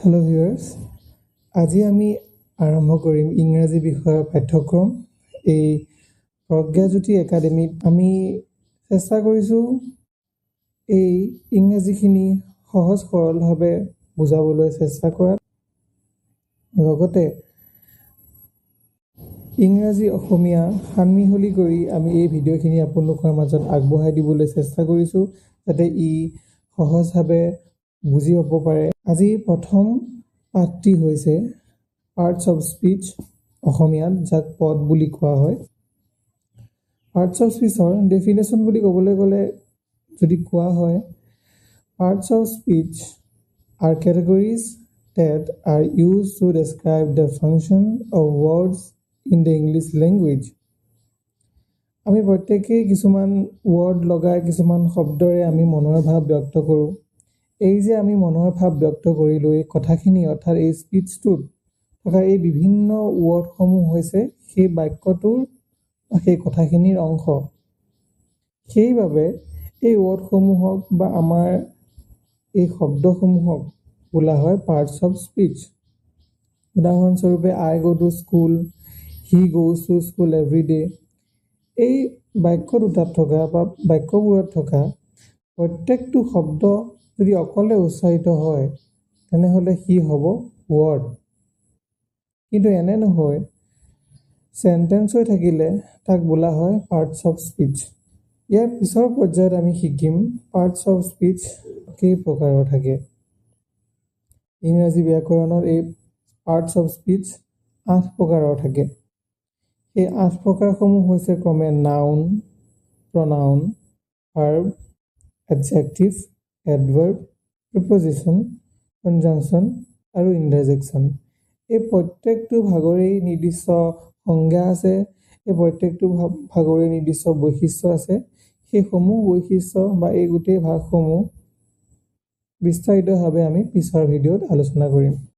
Hello' viewers, আজি আমি আৰম্ভ কৰিম ইংৰাজী বিষয়ৰ পাঠ্যক্ৰম। এই প্ৰজ্ঞাজ্যোতি একাডেমীত আমি চেষ্টা কৰিছোঁ এই ইংৰাজীখিনি সহজ সৰলভাৱে বুজাবলৈ চেষ্টা কৰাত, লগতে ইংৰাজী অসমীয়া সানমিহলি কৰি আমি এই ভিডিঅ'খিনি আপোনালোকৰ মাজত আগবঢ়াই দিবলৈ চেষ্টা কৰিছোঁ, যাতে ই সহজভাৱে বুজি পাব পাৰে। আজি প্ৰথম পাঠটি হৈছে পাৰ্টছ অফ স্পীচ, অসমীয়াত যাক পদ বুলি কোৱা হয়। পাৰ্টছ অফ স্পীচৰ ডেফিনেশ্যন বুলি ক'বলৈ গ'লে যদি কোৱা হয়, parts of speech are categories that are used to describe the function of words in the English language. আমি প্ৰত্যেকেই কিছুমান ৱৰ্ড লগাই কিছুমান শব্দৰে আমি মনৰ ভাৱ ব্যক্ত কৰোঁ। এই যে আমি মনৰ ভাৱ ব্যক্ত কৰিলোঁ, এই কথাখিনি অৰ্থাৎ এই স্পীচটোত থকা এই বিভিন্ন ৱৰ্ডসমূহ হৈছে সেই বাক্যটোৰ বা সেই কথাখিনিৰ অংশ। সেইবাবে এই ৱৰ্ডসমূহক বা আমাৰ এই শব্দসমূহক বোলা হয় পাৰ্টছ অফ স্পীচ। উদাহৰণস্বৰূপে I go to school, he goes to school every day। এই বাক্য দুটাত থকা বা বাক্যবোৰত থকা প্ৰত্যেকটো শব্দ যদি অকলে উচ্চাৰিত হয়, তেনেহ'লে সি হ'ব ৱৰ্ড। কিন্তু এনে নহয়, চেণ্টেন্স হৈ থাকিলে তাক বোলা হয় পাৰ্টছ অফ স্পীচ। ইয়াৰ পিছৰ পৰ্যায়ত আমি শিকিম পাৰ্টছ অফ স্পীচ কেই প্ৰকাৰৰ থাকে। ইংৰাজী ব্যাকৰণত এই পাৰ্টছ অফ স্পীচ 8 প্ৰকাৰৰ থাকে। এই 8 প্ৰকাৰসমূহ হৈছে ক্ৰমে নাউন, প্ৰনাউন, ভাৰ্ব, এডজেক্টিভ, এডভাৰ্ব, প্ৰিপজিশ্যন, কনজাংশ্যন আৰু ইণ্টাৰজেকশ্যন। এই প্ৰত্যেকটো ভাগৰেই নিৰ্দিষ্ট সংজ্ঞা আছে, এই প্ৰত্যেকটো ভাগৰেই নিৰ্দিষ্ট বৈশিষ্ট্য আছে। সেইসমূহ বৈশিষ্ট্য বা এই গোটেই ভাগসমূহ বিস্তাৰিতভাৱে আমি পিছৰ ভিডিঅ'ত আলোচনা কৰিম।